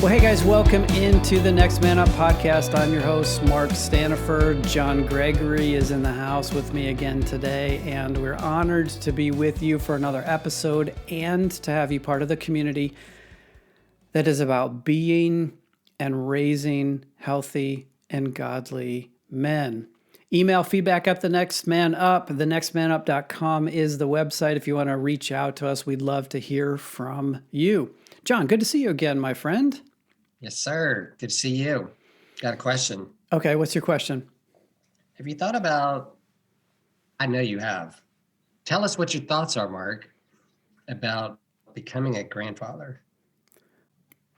Well, hey guys, welcome into the Next Man Up podcast. I'm your host, Mark Staniford. John Gregory is in the house with me again today, and we're honored to be with you for another episode and to have you part of the community that is about being and raising healthy and godly men. Email feedback at The Next Man Up. thenextmanup.com is the website. If you want to reach out to us, we'd love to hear from you. John, good to see you again, my friend. Yes, sir. Good to see you. Got a question. Okay, what's your question? Have you thought about, I know you have, tell us what your thoughts are, Mark, about becoming a grandfather.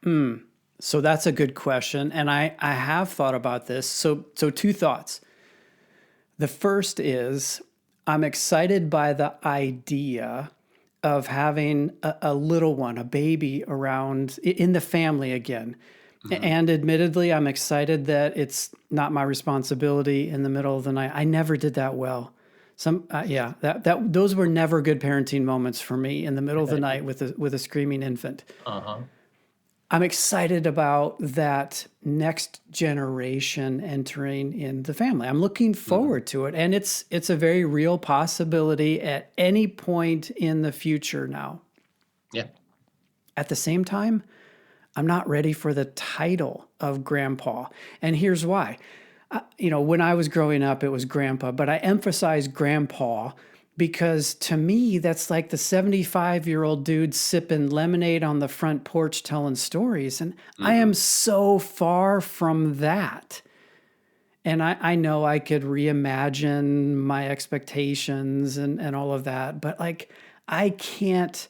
So that's a good question. And I have thought about this. So two thoughts. The first is I'm excited by the idea of having a little one, a baby around in the family again. Mm-hmm. And admittedly, I'm excited that it's not my responsibility in the middle of the night. I never did that well. Those were never good parenting moments for me in the middle of the night with a screaming infant. I'm excited about that next generation entering in the family. I'm looking forward to it. And it's a very real possibility at any point in the future now. Yeah. At the same time, I'm not ready for the title of grandpa. And here's why. When I was growing up, it was grandpa, but I emphasize grandpa because to me, that's like the 75-year-old dude sipping lemonade on the front porch telling stories. And I am so far from that. And I know I could reimagine my expectations and all of that, but like I can't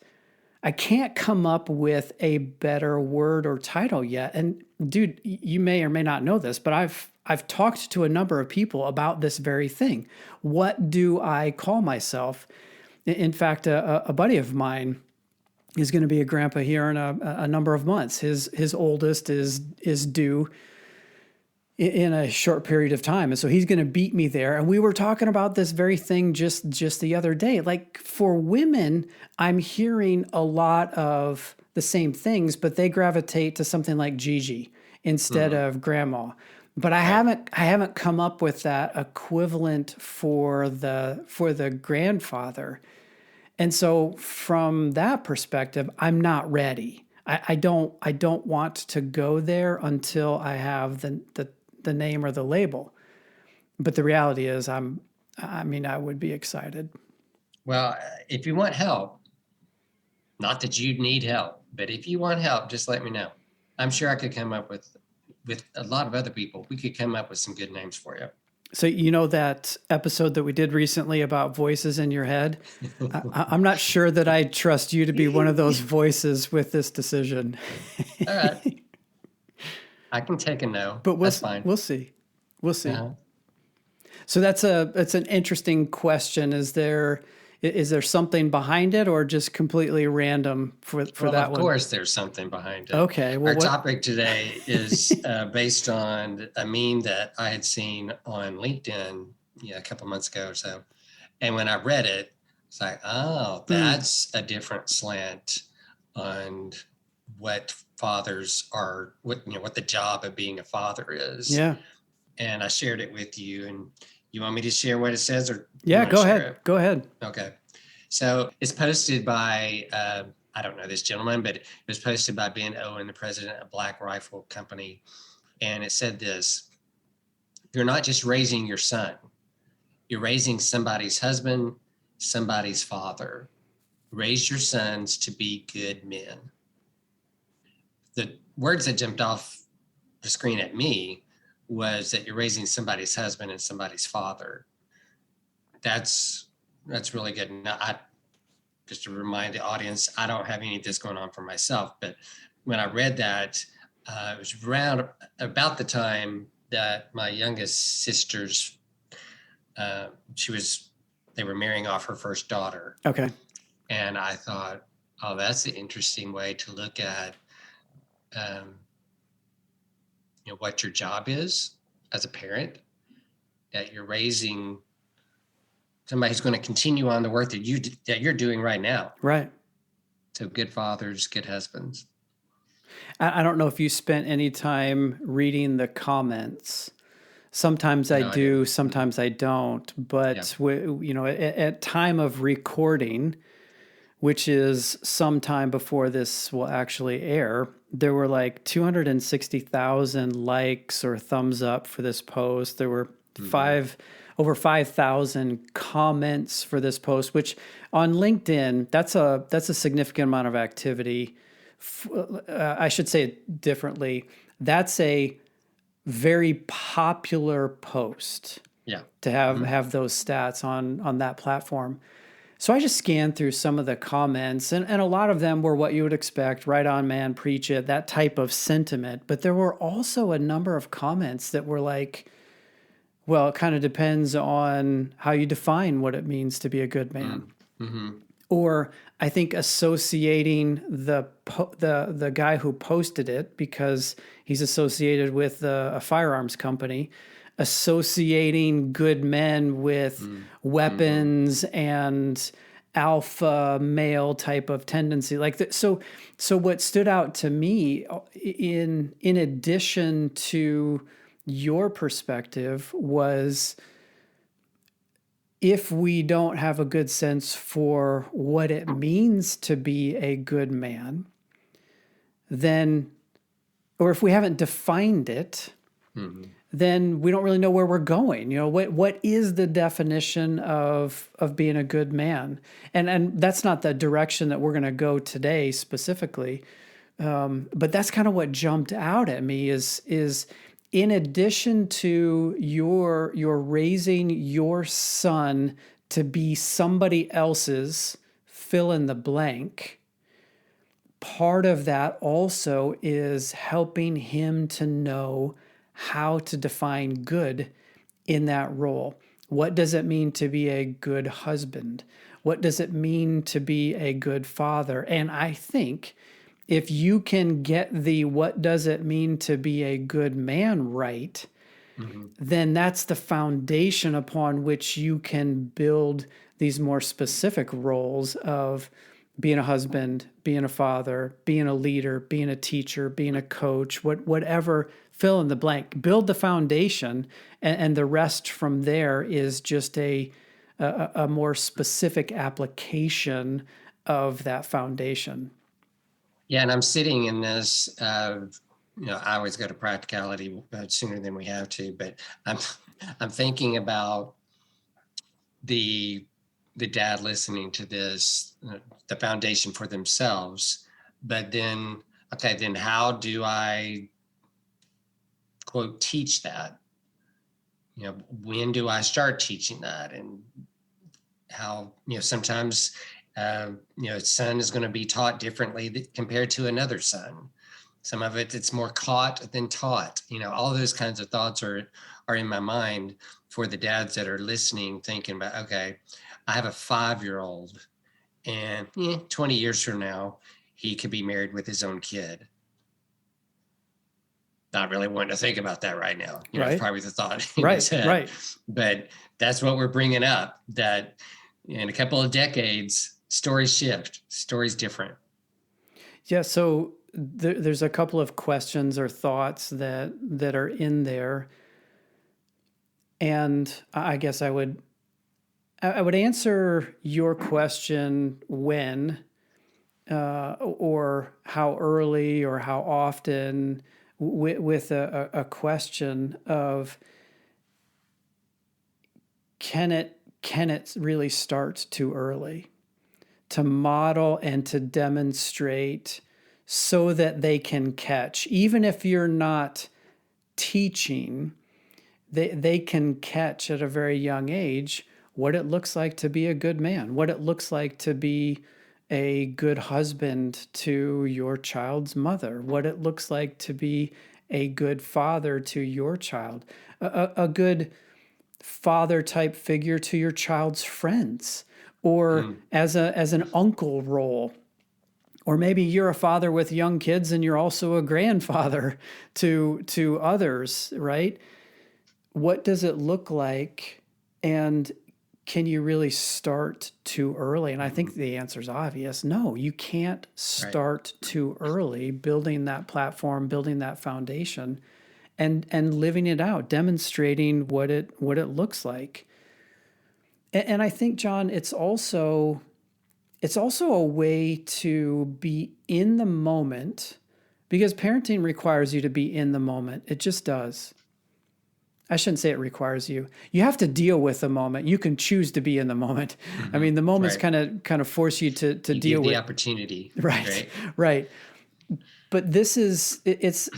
come up with a better word or title yet. And dude, you may or may not know this, but I've talked to a number of people about this very thing. What do I call myself? In fact, a buddy of mine is going to be a grandpa here in a number of months. His oldest is due in a short period of time. And so he's going to beat me there. And we were talking about this very thing just the other day. Like for women, I'm hearing a lot of the same things, but they gravitate to something like Gigi instead of grandma. But I haven't come up with that equivalent for the grandfather. And so from that perspective, I'm not ready. I don't want to go there until I have the name or the label. But the reality is I would be excited. Well, if you want help, not that you need help, but if you want help, just let me know. I'm sure I could come up with a lot of other people. We could come up with some good names for you. So you know that episode that we did recently about voices in your head? I'm not sure that I trust you to be one of those voices with this decision. All right. I can take a no. But that's fine. We'll see. Uh-huh. So that's an interesting question. Is there something behind it, or just completely random for that one? Of course, there's something behind it. Okay. Well, our topic today is based on a meme that I had seen on LinkedIn a couple months ago or so. And when I read it, it's like, oh, that's a different slant on what fathers are, what the job of being a father is. Yeah. And I shared it with you, and you want me to share what it says, or? Yeah, go ahead. Go ahead. Okay. So it's posted by, I don't know this gentleman, but it was posted by Ben Owen, the president of Black Rifle Company. And it said this: you're not just raising your son, you're raising somebody's husband, somebody's father. Raise your sons to be good men. The words that jumped off the screen at me was that you're raising somebody's husband and somebody's father. That's really good. Now, just to remind the audience, I don't have any of this going on for myself, but when I read that, it was around about the time that my youngest sister's, they were marrying off her first daughter. Okay. And I thought, oh, that's an interesting way to look at, what your job is as a parent, that you're raising somebody who's going to continue on the work that you're doing right now. Right. So good fathers, good husbands. I don't know if you spent any time reading the comments. Sometimes I No, I do, didn't. Mm-mm. sometimes I don't. Yeah. But at time of recording, which is sometime before this will actually air, there were like 260,000 likes or thumbs up for this post. There were Mm-hmm. over 5,000 comments for this post, which on LinkedIn, that's a significant amount of activity. I should say it differently. That's a very popular post Yeah. to have Mm-hmm. have those stats on that platform. So I just scanned through some of the comments, and a lot of them were what you would expect, right on, man, preach it, that type of sentiment. But there were also a number of comments that were like, well, it kind of depends on how you define what it means to be a good man. Mm-hmm. Or I think associating the guy who posted it, because he's associated with a firearms company, associating good men with Mm-hmm. weapons and alpha male type of tendency. So what stood out to me in addition to your perspective was, if we don't have a good sense for what it means to be a good man, then, or if we haven't defined it, Mm-hmm. then we don't really know where we're going. What is the definition of being a good man? And that's not the direction that we're going to go today specifically. But that's kind of what jumped out at me is in addition to you're raising your son to be somebody else's fill in the blank, part of that also is helping him to know how to define good in that role. What does it mean to be a good husband? What does it mean to be a good father? And I think if you can get the what does it mean to be a good man right, Mm-hmm. then that's the foundation upon which you can build these more specific roles of being a husband, being a father, being a leader, being a teacher, being a coach, whatever, fill in the blank. Build the foundation, and the rest from there is just a more specific application of that foundation. Yeah, and I'm sitting in this. I always go to practicality sooner than we have to, but I'm I'm thinking about the the dad listening to this, the foundation for themselves. But then, okay, then how do I quote teach that? When do I start teaching that, and how sometimes son is going to be taught differently compared to another son. Some of it's more caught than taught. All those kinds of thoughts are in my mind for the dads that are listening, thinking about, okay, I have a 5-year-old, and 20 years from now he could be married with his own kid. Not really wanting to think about that right now. It's Right? probably the thought in his Right, head, right. but that's what we're bringing up, that in a couple of decades, stories shift, stories different. Yeah, so there's a couple of questions or thoughts that are in there, and I guess I would answer your question when, or how early or how often, with a question of, can it really start too early to model and to demonstrate so that they can catch, even if you're not teaching, they can catch at a very young age what it looks like to be a good man, what it looks like to be a good husband to your child's mother, what it looks like to be a good father to your child, a good father type figure to your child's friends, or Mm. as an uncle role. Or maybe you're a father with young kids and you're also a grandfather to others, right? What does it look like? And can you really start too early? And I think Mm-hmm. the answer is obvious. No, you can't Right. start too early building that platform, building that foundation, and living it out, demonstrating what it looks like. And I think, John, it's also a way to be in the moment, because parenting requires you to be in the moment. It just does. I shouldn't say it requires you. You have to deal with the moment. You can choose to be in the moment. I Mm-hmm. mean, the moments Right. kind of force you to You give deal the with. opportunity. Right, Right. right. But it's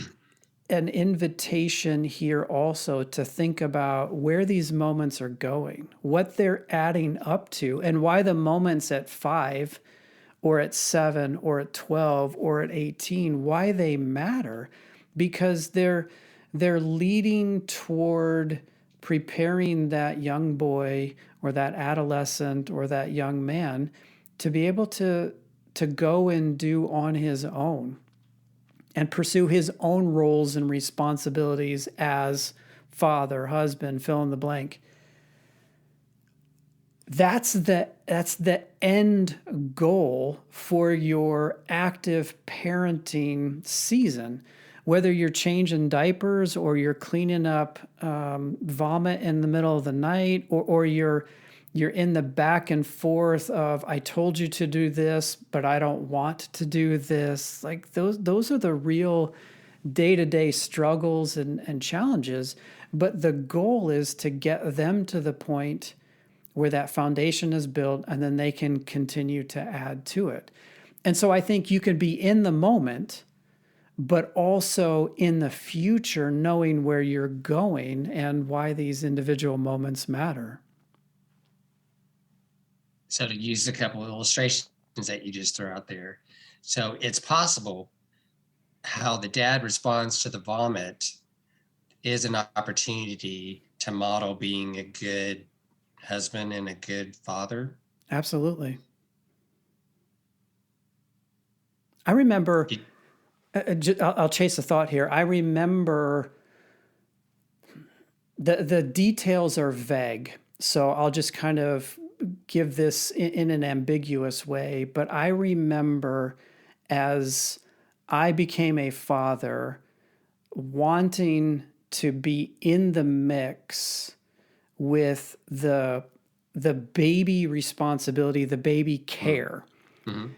an invitation here also to think about where these moments are going, what they're adding up to, and why the moments at 5 or at 7 or at 12 or at 18, why they matter, because they're leading toward preparing that young boy or that adolescent or that young man to be able to go and do on his own and pursue his own roles and responsibilities as father, husband, fill in the blank. That's the end goal for your active parenting season. Whether you're changing diapers or you're cleaning up vomit in the middle of the night, or you're in the back and forth of, I told you to do this, but I don't want to do this. Like those are the real day-to-day struggles and challenges. But the goal is to get them to the point where that foundation is built, and then they can continue to add to it. And so I think you can be in the moment, but also in the future, knowing where you're going and why these individual moments matter. So to use a couple of illustrations that you just threw out there. So it's possible how the dad responds to the vomit is an opportunity to model being a good husband and a good father. Absolutely. I remember, It, I'll chase a thought here. I remember the details are vague. So I'll just kind of give this in an ambiguous way. But I remember as I became a father, wanting to be in the mix with the baby responsibility, the baby care. And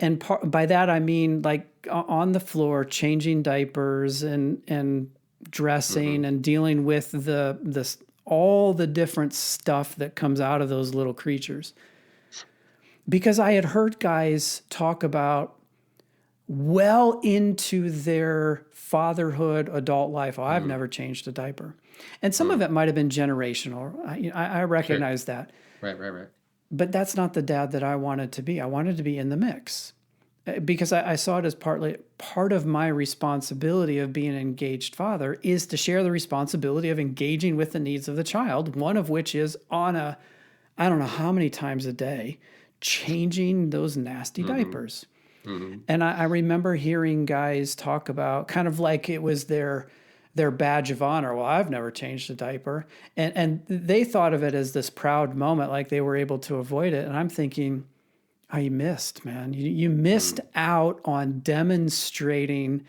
okay. by that I mean, like, on the floor, changing diapers and Mm-hmm. dressing and dealing with the all the different stuff that comes out of those little creatures. Because I had heard guys talk about, well into their fatherhood, adult life, oh, I've Mm-hmm. never changed a diaper. And some of Mm-hmm. it might have been generational. I Sure. recognize that. Right, right, right. But that's not the dad that I wanted to be. I wanted to be in the mix, because I saw it as partly part of my responsibility of being an engaged father is to share the responsibility of engaging with the needs of the child, one of which is on a, I don't know how many times a day, changing those nasty Mm-hmm. diapers. Mm-hmm. And I remember hearing guys talk about, kind of like it was their badge of honor. Well, I've never changed a diaper. And they thought of it as this proud moment, like they were able to avoid it. And I'm thinking, oh, you missed, man. You missed Mm-hmm. out on demonstrating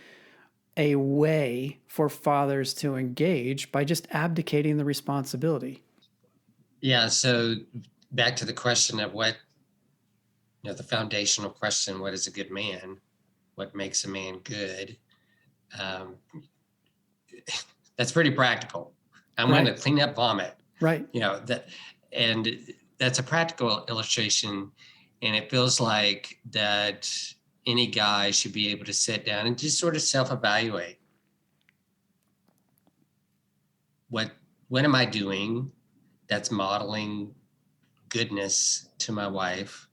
a way for fathers to engage by just abdicating the responsibility. Yeah. So back to the question of what, the foundational question, what is a good man? What makes a man good? Um, that's pretty practical. I'm going to Right, clean up vomit, right. that, and that's a practical illustration. And it feels like that any guy should be able to sit down and just sort of self-evaluate what am I doing that's modeling goodness to my wife,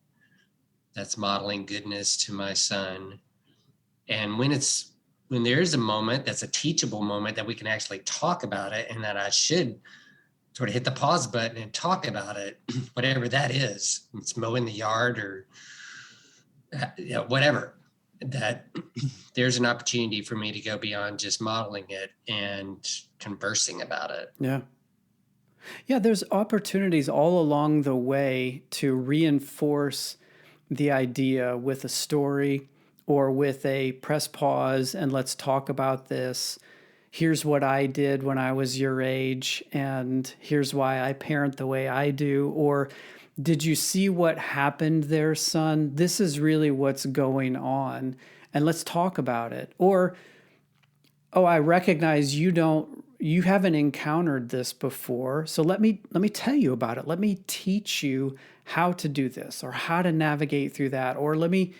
that's modeling goodness to my son. And when there is a moment that's a teachable moment that we can actually talk about it, and that I should sort of hit the pause button and talk about it, whatever that is. It's mowing the yard or whatever. That there's an opportunity for me to go beyond just modeling it and conversing about it. Yeah. Yeah, there's opportunities all along the way to reinforce the idea with a story or with a press pause and let's talk about this. Here's what I did when I was your age, and here's why I parent the way I do. Or, did you see what happened there, son? This is really what's going on, and let's talk about it. Or, oh, I recognize you haven't encountered this before, so let me tell you about it. Let me teach you how to do this or how to navigate through that, or let me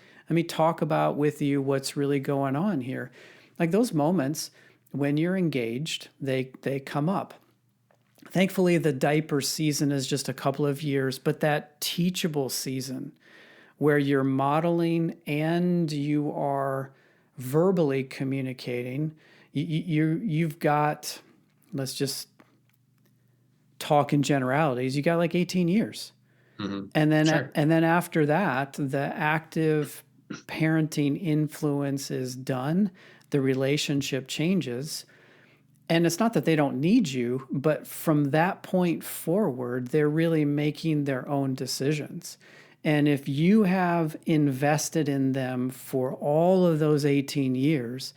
talk about with you what's really going on here. Like those moments when you're engaged, they come up. Thankfully, the diaper season is just a couple of years, but that teachable season where you're modeling and you are verbally communicating, you've got, let's just talk in generalities, you got like 18 years. Mm-hmm. And then Sure. after that, the active parenting influence is done, the relationship changes. And it's not that they don't need you, but from that point forward, they're really making their own decisions. And if you have invested in them for all of those 18 years,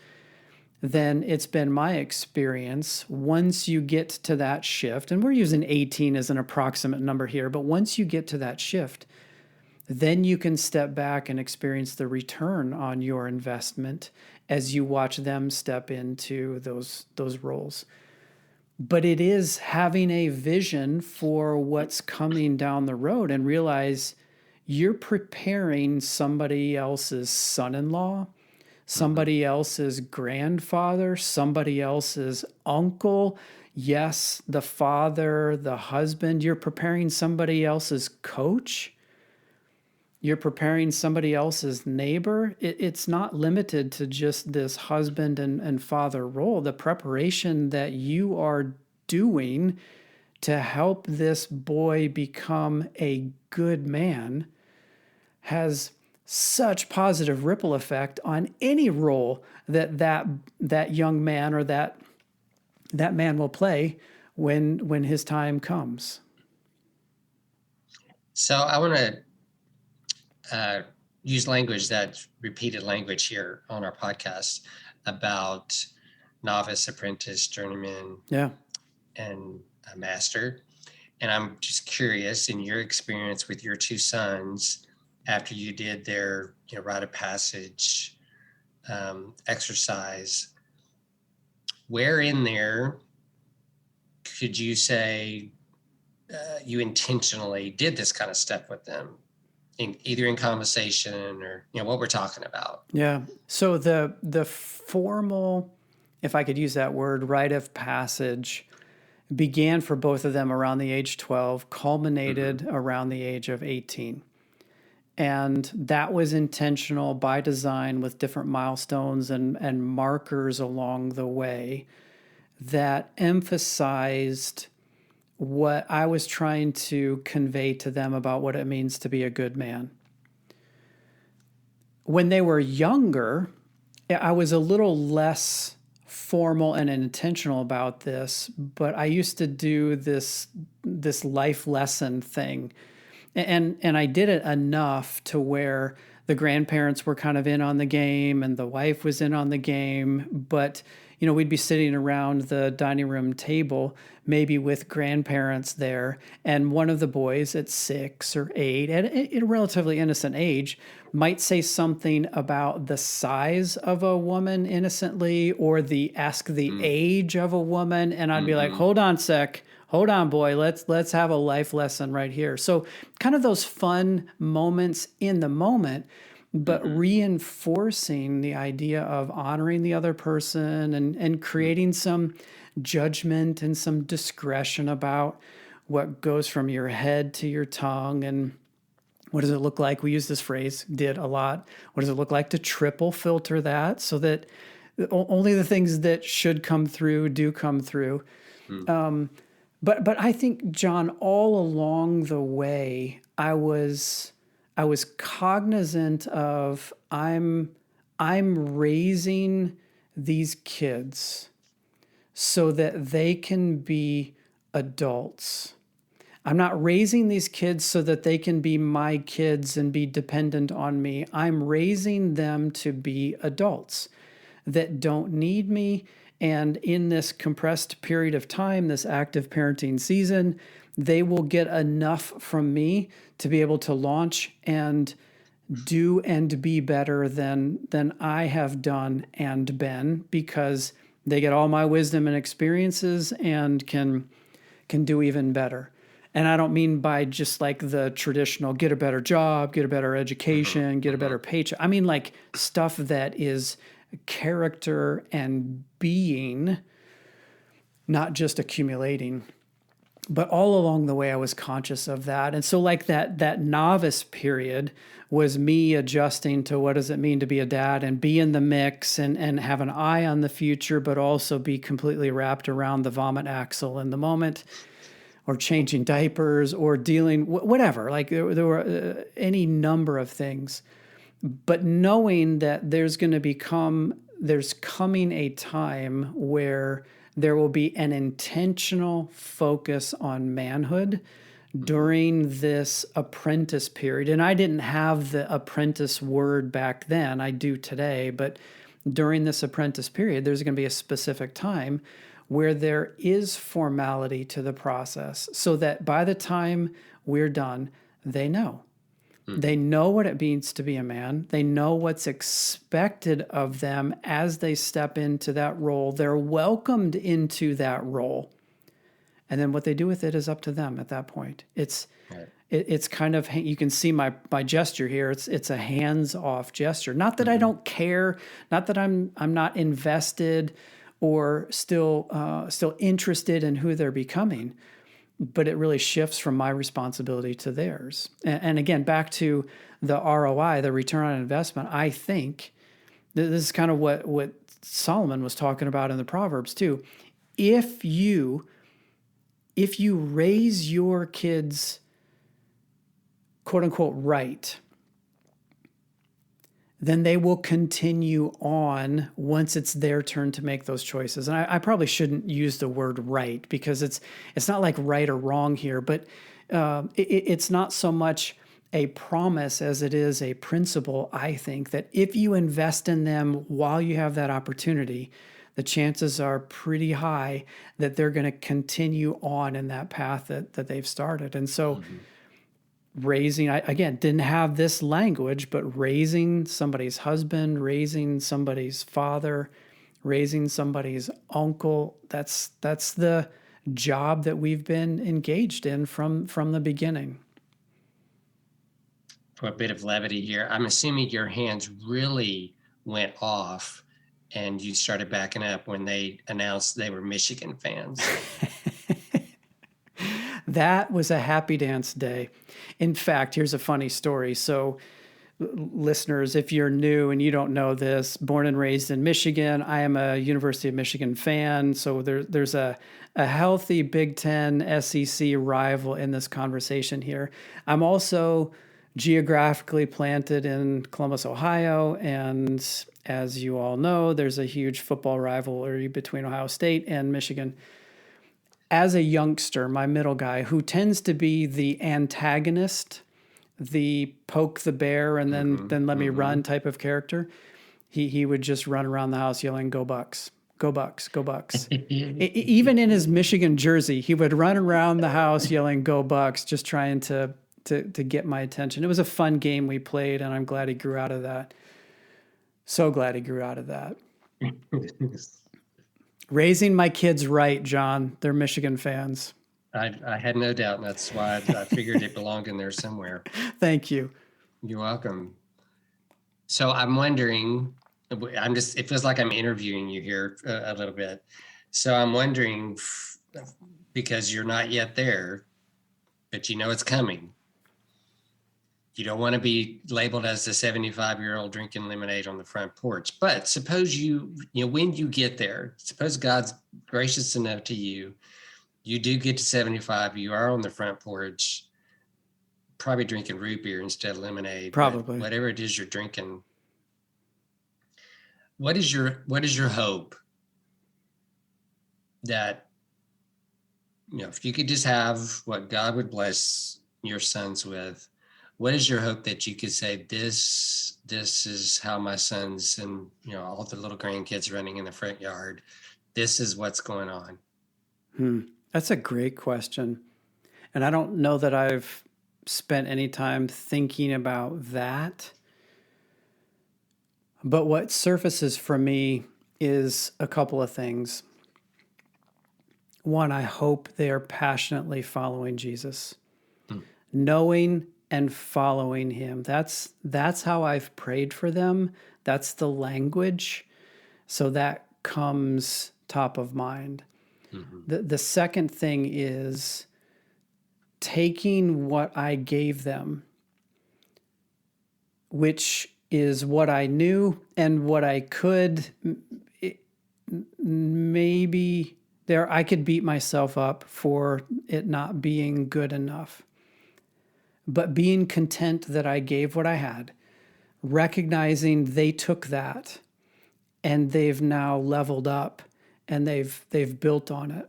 then it's been my experience once you get to that shift, and we're using 18 as an approximate number here, but once you get to that shift, then you can step back and experience the return on your investment as you watch them step into those roles. But it is having a vision for what's coming down the road and realize you're preparing somebody else's son-in-law, somebody else's grandfather, somebody else's uncle. Yes, the father, the husband. You're preparing somebody else's coach. You're preparing somebody else's neighbor. It's not limited to just this husband and father role. The preparation that you are doing to help this boy become a good man has such positive ripple effect on any role that young man or that man will play when his time comes. So I want to use language that's repeated language here on our podcast about novice, apprentice, journeyman, Yeah. and a master. And I'm just curious, in your experience with your two sons, after you did their rite of passage exercise, where in there could you say you intentionally did this kind of stuff with them, either in conversation or what we're talking about? Yeah. So the formal, if I could use that word, rite of passage began for both of them around the age 12, culminated around the age of 18. And that was intentional by design with different milestones and markers along the way that emphasized what I was trying to convey to them about what it means to be a good man. When they were younger, I was a little less formal and intentional about this, but I used to do this life lesson thing. And I did it enough to where the grandparents were kind of in on the game and the wife was in on the game. But, we'd be sitting around the dining room table, maybe with grandparents there. And one of the boys at 6 or 8, at a relatively innocent age, might say something about the size of a woman innocently or ask the age of a woman. And I'd be like, hold on a sec. Hold on, boy. Let's have a life lesson right here. So kind of those fun moments in the moment, but reinforcing the idea of honoring the other person and creating some judgment and some discretion about what goes from your head to your tongue and what does it look like? We use this phrase, did a lot. What does it look like to triple filter that so that only the things that should come through do come through? But I think, John, all along the way, I was cognizant of I'm raising these kids so that they can be adults. I'm not raising these kids so that they can be my kids and be dependent on me. I'm raising them to be adults that don't need me. And in this compressed period of time, this active parenting season, they will get enough from me to be able to launch and do and be better than I have done and been, because they get all my wisdom and experiences and can do even better. And I don't mean by just like the traditional get a better job, get a better education, get a better paycheck. I mean like stuff that is character and being, not just accumulating. But all along the way, I was conscious of that. And so like that novice period was me adjusting to what does it mean to be a dad and be in the mix and have an eye on the future, but also be completely wrapped around the vomit axle in the moment, or changing diapers or dealing, whatever. Like there were any number of things. But knowing that there's coming a time where there will be an intentional focus on manhood during this apprentice period. And I didn't have the apprentice word back then. I do today. But during this apprentice period, there's going to be a specific time where there is formality to the process so that by the time we're done, they know. They know what it means to be a man. They know what's expected of them as they step into that role. They're welcomed into that role. And then what they do with it is up to them at that point. It's kind of, you can see my gesture here. It's a hands-off gesture. Not that I don't care, not that I'm not invested or still interested in who they're becoming, but it really shifts from my responsibility to theirs. And again, back to the ROI, the return on investment, I think this is kind of what Solomon was talking about in the Proverbs too. If you raise your kids, quote unquote, right, then they will continue on once it's their turn to make those choices. And I probably shouldn't use the word right, because it's not like right or wrong here, but it's not so much a promise as it is a principle, I think, that if you invest in them while you have that opportunity, the chances are pretty high that they're going to continue on in that path that they've started. And so raising, I again didn't have this language, but raising somebody's husband, raising somebody's father, raising somebody's uncle, that's the job that we've been engaged in from the beginning. For a bit of levity here, I'm assuming your hands really went off and you started backing up when they announced they were Michigan fans. That was a happy dance day. In fact, here's a funny story. So, listeners, if you're new and you don't know this, born and raised in Michigan, I am a University of Michigan fan. So there's a healthy Big Ten SEC rival in this conversation here. I'm also geographically planted in Columbus, Ohio. And as you all know, there's a huge football rivalry between Ohio State and Michigan. As a youngster, my middle guy, who tends to be the antagonist, the poke the bear and then let me run type of character, he would just run around the house yelling, "Go Bucks, go Bucks, go Bucks." Even in his Michigan jersey, he would run around the house yelling, "Go Bucks," just trying to get my attention. It was a fun game we played, and I'm glad he grew out of that. So glad he grew out of that. Raising my kids right, John. They're Michigan fans. I had no doubt, and that's why I figured it belonged in there somewhere. Thank you. You're welcome. So I'm wondering, it feels like I'm interviewing you here a little bit. So I'm wondering, because you're not yet there, but you know it's coming. You don't want to be labeled as the 75-year-old drinking lemonade on the front porch. But suppose when you get there, suppose God's gracious enough to you, you do get to 75, you are on the front porch, probably drinking root beer instead of lemonade. Probably. Whatever it is you're drinking. What is your hope that if you could just have what God would bless your sons with, what is your hope that you could say, this is how my sons and, all the little grandkids running in the front yard, this is what's going on? That's a great question. And I don't know that I've spent any time thinking about that. But what surfaces for me is a couple of things. One, I hope they are passionately following Jesus, knowing and following him. That's how I've prayed for them. That's the language. So that comes top of mind. The second thing is taking what I gave them, which is what I knew and what I could. Maybe there I could beat myself up for it not being good enough. But being content that I gave what I had, recognizing they took that and they've now leveled up and they've built on it.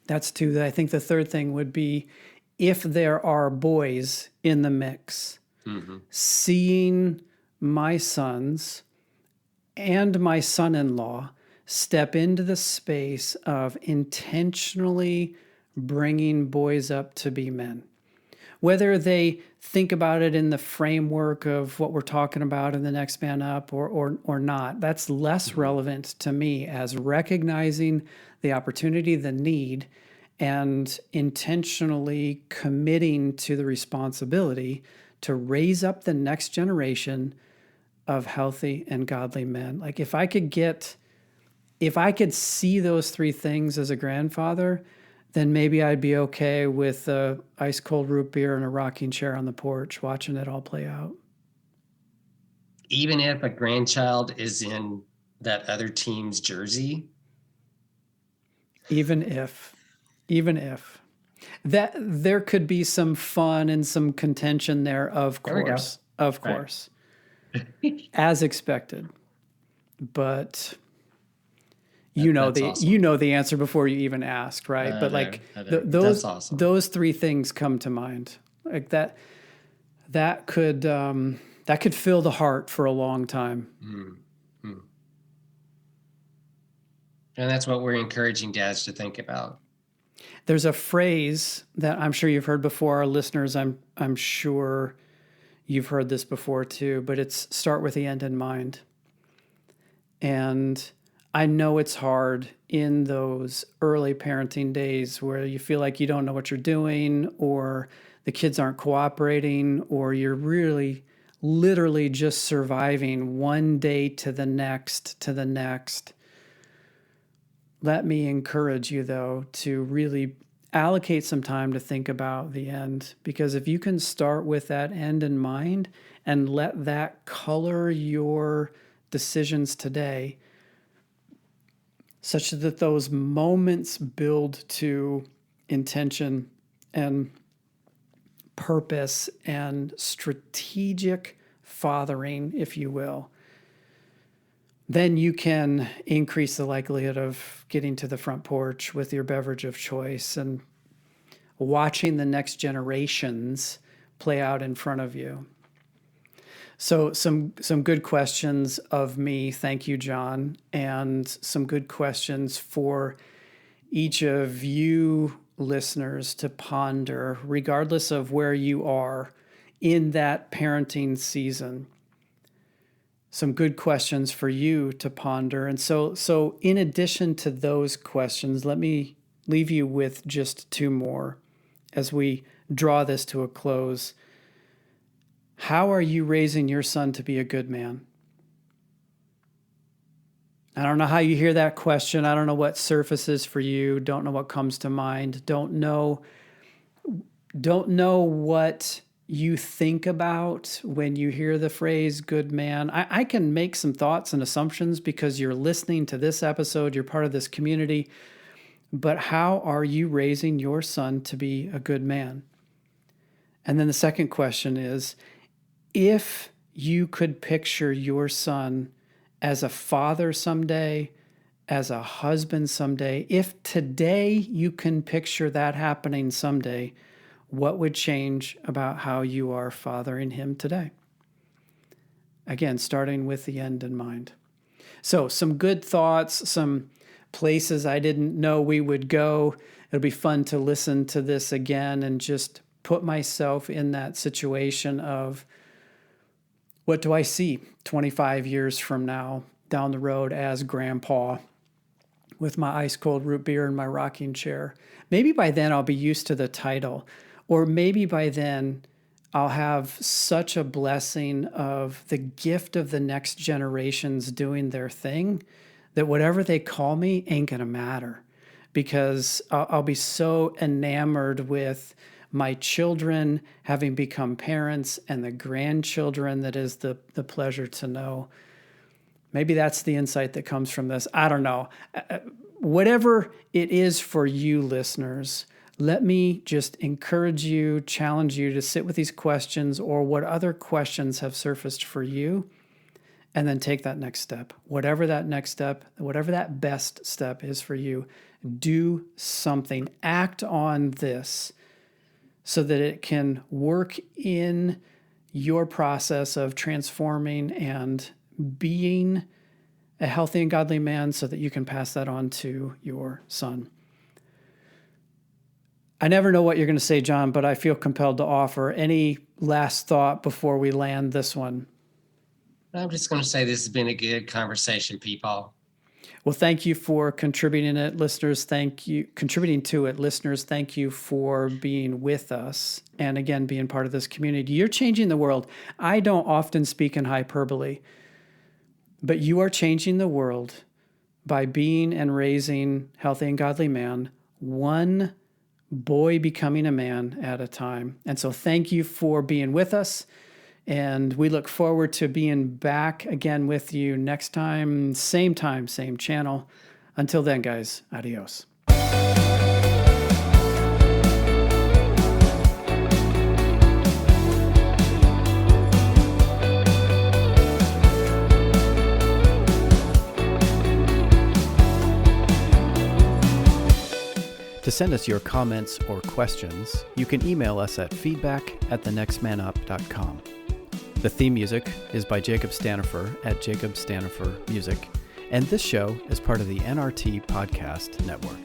That's two. I think the third thing would be if there are boys in the mix, seeing my sons and my son-in-law step into the space of intentionally bringing boys up to be men. Whether they think about it in the framework of what we're talking about in the next man up or not, that's less relevant to me as recognizing the opportunity, the need, and intentionally committing to the responsibility to raise up the next generation of healthy and godly men. Like if I could see those three things as a grandfather, then maybe I'd be okay with a ice cold root beer and a rocking chair on the porch, watching it all play out. Even if a grandchild is in that other team's jersey? Even if that there could be some fun and some contention there, of course, as expected. But awesome. you know the answer before you even asked, right? But like That's awesome. Those three things come to mind. Like that could fill the heart for a long time. And that's what we're encouraging dads to think about. There's a phrase that I'm sure you've heard before. Our listeners, I'm sure you've heard this before too, but it's start with the end in mind. And I know it's hard in those early parenting days where you feel like you don't know what you're doing, or the kids aren't cooperating, or you're really literally just surviving one day to the next. Let me encourage you, though, to really allocate some time to think about the end, because if you can start with that end in mind and let that color your decisions today, such that those moments build to intention and purpose and strategic fathering, if you will, then you can increase the likelihood of getting to the front porch with your beverage of choice and watching the next generations play out in front of you. So some good questions of me. Thank you, John. And some good questions for each of you listeners to ponder, regardless of where you are in that parenting season. Some good questions for you to ponder. And so in addition to those questions, let me leave you with just two more as we draw this to a close. How are you raising your son to be a good man? I don't know how you hear that question. I don't know what surfaces for you. Don't know what comes to mind. Don't know what you think about when you hear the phrase good man. I can make some thoughts and assumptions because you're listening to this episode, you're part of this community. But how are you raising your son to be a good man? And then the second question is, if you could picture your son as a father someday, as a husband someday, if today you can picture that happening someday, what would change about how you are fathering him today? Again, starting with the end in mind. So some good thoughts, some places I didn't know we would go. It'll be fun to listen to this again and just put myself in that situation of, what do I see 25 years from now down the road as grandpa with my ice cold root beer and my rocking chair? Maybe by then I'll be used to the title, or maybe by then I'll have such a blessing of the gift of the next generations doing their thing that whatever they call me ain't going to matter, because I'll be so enamored with my children having become parents and the grandchildren that is the pleasure to know. Maybe that's the insight that comes from this. I don't know. Whatever it is for you listeners, let me just encourage you, challenge you to sit with these questions or what other questions have surfaced for you, and then take that next step. Whatever that next step, whatever that best step is for you, do something. Act on this so that it can work in your process of transforming and being a healthy and godly man so that you can pass that on to your son. I never know what you're going to say, John, but I feel compelled to offer any last thought before we land this one. I'm just going to say this has been a good conversation, people. Well, thank you for contributing to it, listeners. Thank you for being with us and, again, being part of this community. You're changing the world. I don't often speak in hyperbole, but you are changing the world by being and raising healthy and godly man, one boy becoming a man at a time. And so thank you for being with us. And we look forward to being back again with you next time, same channel. Until then, guys, adios. To send us your comments or questions, you can email us at feedback@thenextmanup.com. The theme music is by Jacob Stanifer at Jacob Stanifer Music, and this show is part of the NRT Podcast Network.